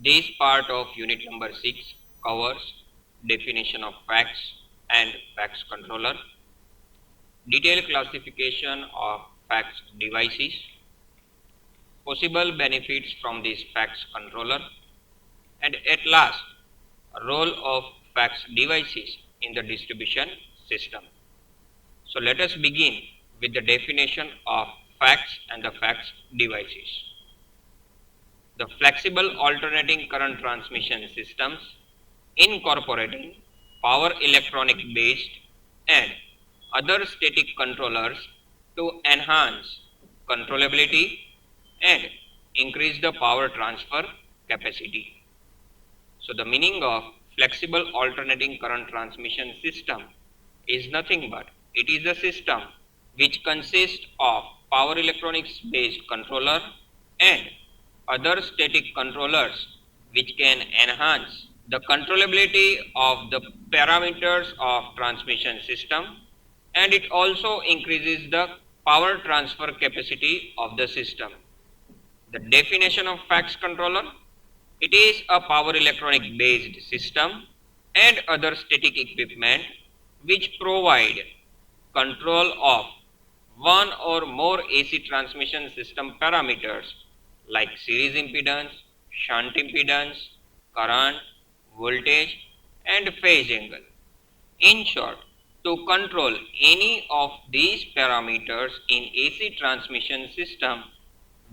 This part of unit number 6 covers definition of fax and fax controller, detailed classification of fax devices, possible benefits from this fax controller, and at last, role of fax devices in the distribution system. So let us begin with the definition of fax and the fax devices. The flexible alternating current transmission systems incorporating power electronic based and other static controllers to enhance controllability and increase the power transfer capacity. So the meaning of flexible alternating current transmission system is nothing but it is a system which consists of power electronics based controller and other static controllers which can enhance the controllability of the parameters of transmission system, and it also increases the power transfer capacity of the system. The definition of fax controller: it is a power electronic based system and other static equipment which provide control of one or more AC transmission system parameters like series impedance, shunt impedance, current, voltage, and phase angle. In short, to control any of these parameters in AC transmission system,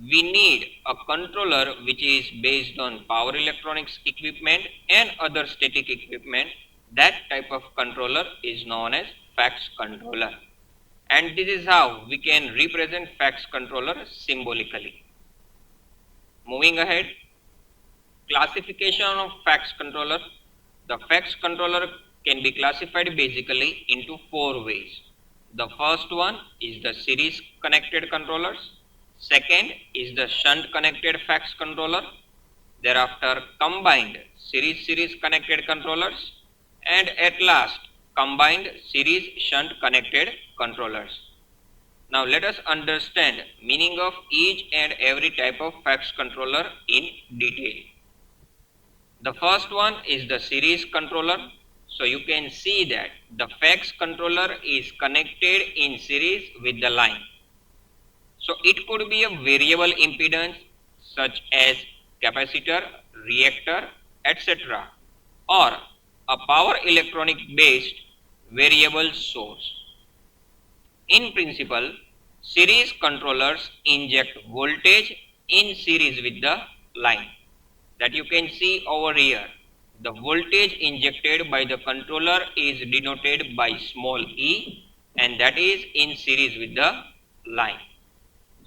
we need a controller which is based on power electronics equipment and other static equipment. That type of controller is known as fax controller. And this is how we can represent fax controller symbolically. Moving ahead, classification of fax controller. The fax controller can be classified basically into four ways. The first one is the series connected controllers. Second is the shunt connected fax controller. Thereafter, combined series connected controllers, and at last combined series shunt connected controllers. Now let us understand meaning of each and every type of fax controller in detail. The first one is the series controller. So you can see that the fax controller is connected in series with the line. So it could be a variable impedance such as capacitor, reactor, etc., or a power electronic based variable source. In principle, series controllers inject voltage in series with the line, that you can see over here. The voltage injected by the controller is denoted by small e, and that is in series with the line.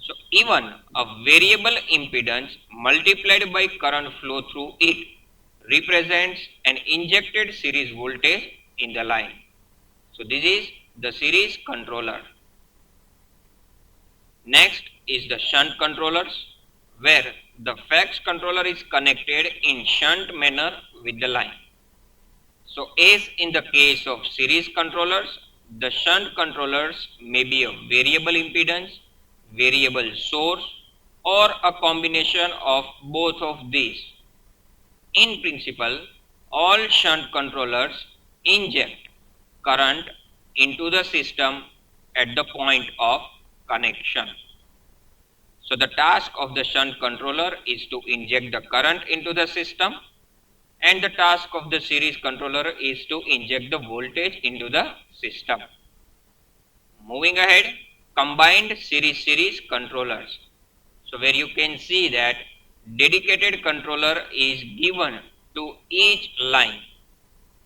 So even a variable impedance multiplied by current flow through it represents an injected series voltage in the line. So this is the series controller. Next is the shunt controllers, where the fax controller is connected in shunt manner with the line. So as in the case of series controllers, the shunt controllers may be a variable impedance, variable source, or a combination of both of these. In principle, all shunt controllers inject current into the system at the point of connection. So the task of the shunt controller is to inject the current into the system, and the task of the series controller is to inject the voltage into the system. Moving ahead, combined series controllers. So where you can see that dedicated controller is given to each line,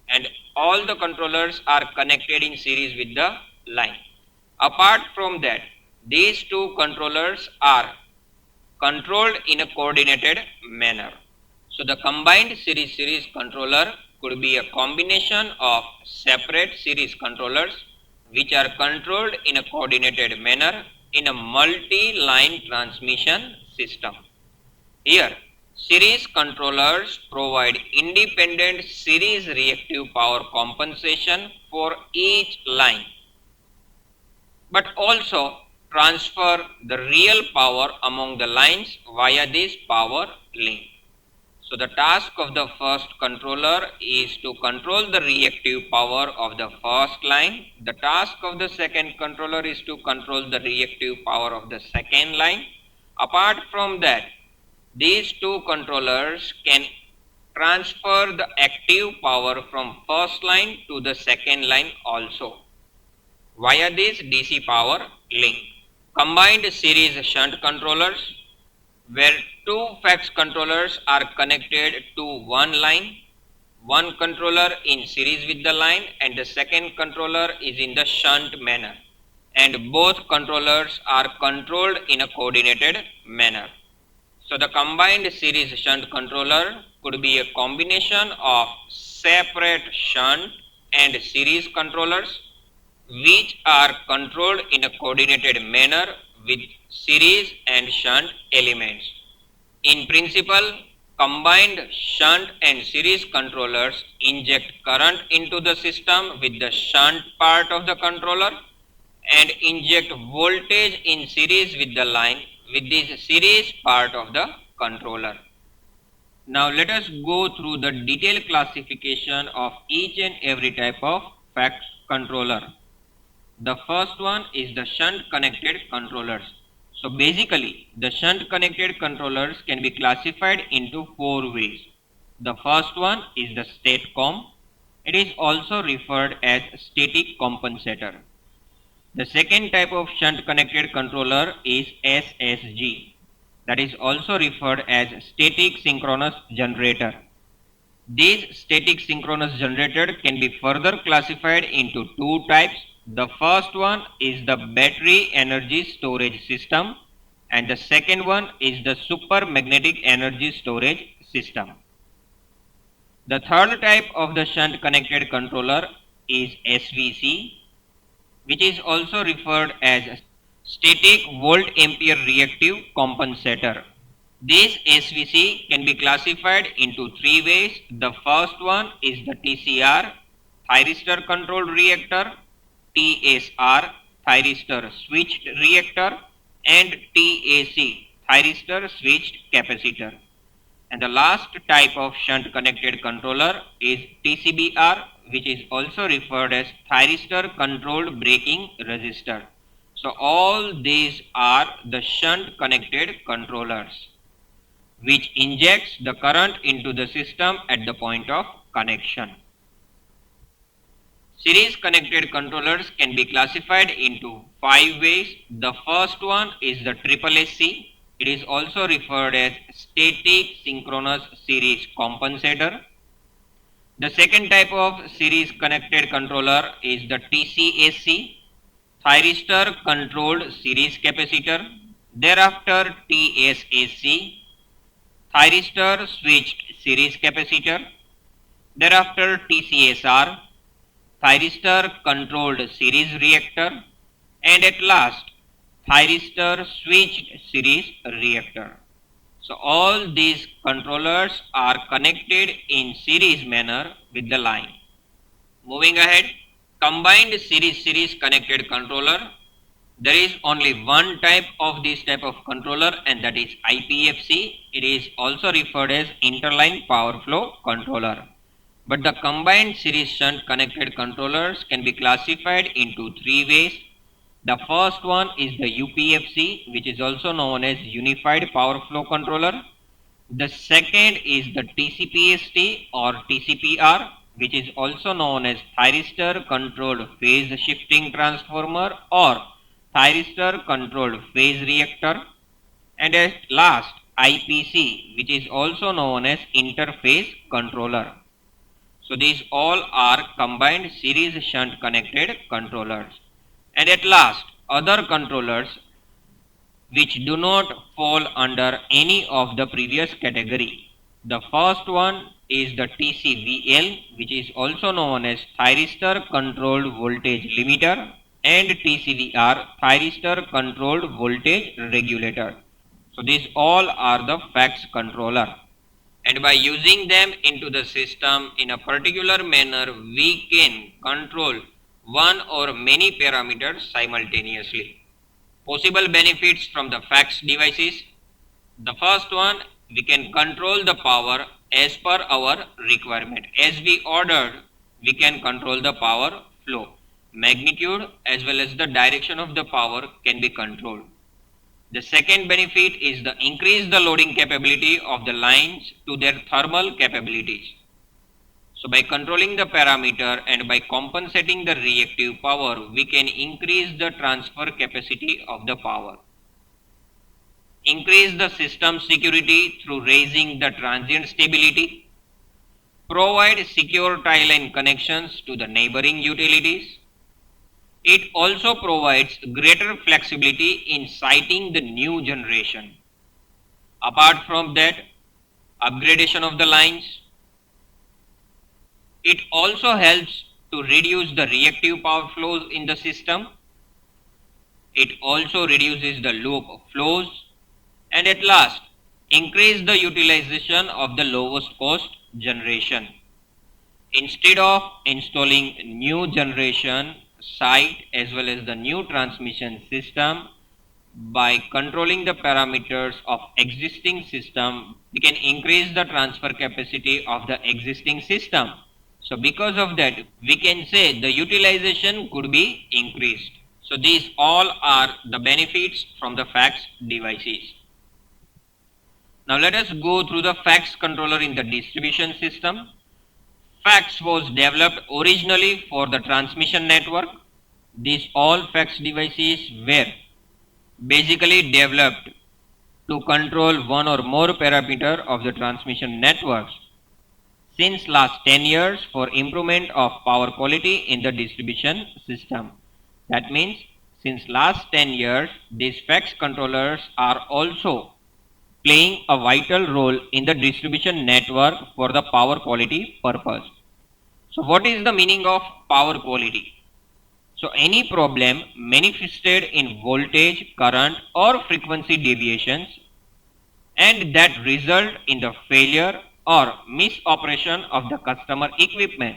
and all the controllers are connected in series with the line. Apart from that, these two controllers are controlled in a coordinated manner. So the combined series controller could be a combination of separate series controllers which are controlled in a coordinated manner in a multi-line transmission system. Here, series controllers provide independent series reactive power compensation for each line, but also transfer the real power among the lines via this power link. So the task of the first controller is to control the reactive power of the first line. The task of the second controller is to control the reactive power of the second line. Apart from that, these two controllers can transfer the active power from first line to the second line also via this DC power link. Combined series shunt controllers, where two FACS controllers are connected to one line, one controller in series with the line and the second controller is in the shunt manner, and both controllers are controlled in a coordinated manner. So the combined series shunt controller could be a combination of separate shunt and series controllers which are controlled in a coordinated manner with series and shunt elements. In principle, combined shunt and series controllers inject current into the system with the shunt part of the controller and inject voltage in series with the line with this series part of the controller. Now let us go through the detailed classification of each and every type of FACS controller. The first one is the shunt connected controllers. So basically, the shunt connected controllers can be classified into four ways. The first one is the STATCOM. It is also referred as static compensator. The second type of shunt connected controller is SSG. That is also referred as static synchronous generator. These static synchronous generator can be further classified into two types. The first one is the battery energy storage system and the second one is the super magnetic energy storage system. The third type of the shunt connected controller is SVC, which is also referred as static volt ampere reactive compensator. This SVC can be classified into three ways. The first one is the TCR, thyristor controlled reactor, TSR, thyristor switched reactor, and TAC, thyristor switched capacitor. And the last type of shunt connected controller is TCBR, which is also referred as thyristor controlled braking resistor. So all these are the shunt connected controllers which injects the current into the system at the point of connection. Series connected controllers can be classified into five ways. The first one is the SSSC. It is also referred as static synchronous series compensator. The second type of series connected controller is the TCSC, thyristor controlled series capacitor. Thereafter TSSC, thyristor switched series capacitor. Thereafter TCSR, thyristor controlled series reactor, and at last thyristor switched series reactor. So all these controllers are connected in series manner with the line. Moving ahead, combined series connected controller. There is only one type of this type of controller and that is IPFC. It is also referred as interline power flow controller. But the combined series shunt connected controllers can be classified into three ways. The first one is the UPFC, which is also known as Unified Power Flow Controller. The second is the TCPST or TCPR, which is also known as Thyristor Controlled Phase Shifting Transformer or Thyristor Controlled Phase Reactor. And at last, IPC, which is also known as Interface Controller. So these all are combined series shunt connected controllers. And at last, other controllers which do not fall under any of the previous category. The first one is the TCVL, which is also known as Thyristor Controlled Voltage Limiter, and TCVR, Thyristor Controlled Voltage Regulator. So these all are the FACS controller. And by using them into the system in a particular manner, we can control one or many parameters simultaneously. Possible benefits from the FACS devices. The first one, we can control the power as per our requirement. As we ordered, we can control the power flow. Magnitude as well as the direction of the power can be controlled. The second benefit is the increase the loading capability of the lines to their thermal capabilities. So by controlling the parameter and by compensating the reactive power, we can increase the transfer capacity of the power. Increase the system security through raising the transient stability. Provide secure tie line connections to the neighboring utilities. It also provides greater flexibility in siting the new generation. Apart from that, upgradation of the lines. It also helps to reduce the reactive power flows in the system. It also reduces the loop flows, and at last increase the utilization of the lowest cost generation. Instead of installing new generation site as well as the new transmission system, by controlling the parameters of existing system, we can increase the transfer capacity of the existing system. So because of that, we can say the utilization could be increased. So these all are the benefits from the FACTS devices. Now let us go through the FACTS controller in the distribution system. FACTS was developed originally for the transmission network. These all FACTS devices were basically developed to control one or more parameter of the transmission networks. Since last 10 years for improvement of power quality in the distribution system. That means since last 10 years, these FACTS controllers are also playing a vital role in the distribution network for the power quality purpose. So what is the meaning of power quality? So any problem manifested in voltage, current or frequency deviations and that result in the failure or misoperation of the customer equipment.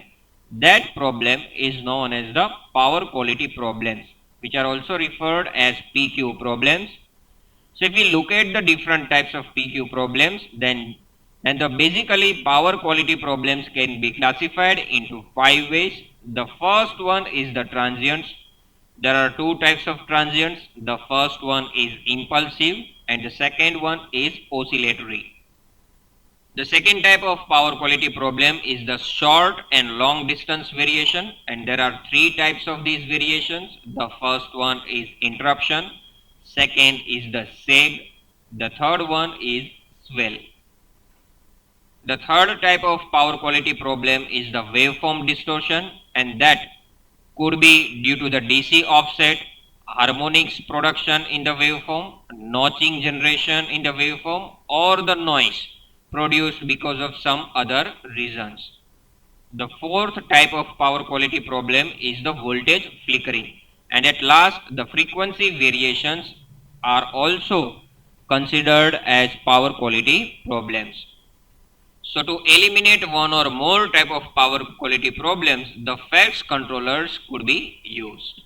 That problem is known as the power quality problems, which are also referred as PQ problems. So if we look at the different types of PQ problems, then the basically power quality problems can be classified into 5 ways. The first one is the transients. There are two types of transients. The first one is impulsive and the second one is oscillatory. The second type of power quality problem is the short and long distance variation, and there are three types of these variations. The first one is interruption, second is the sag, the third one is swell. The third type of power quality problem is the waveform distortion, and that could be due to the DC offset, harmonics production in the waveform, notching generation in the waveform, or the noise produced because of some other reasons. The fourth type of power quality problem is the voltage flickering, and at last the frequency variations are also considered as power quality problems. So to eliminate one or more type of power quality problems, the FACTS controllers could be used.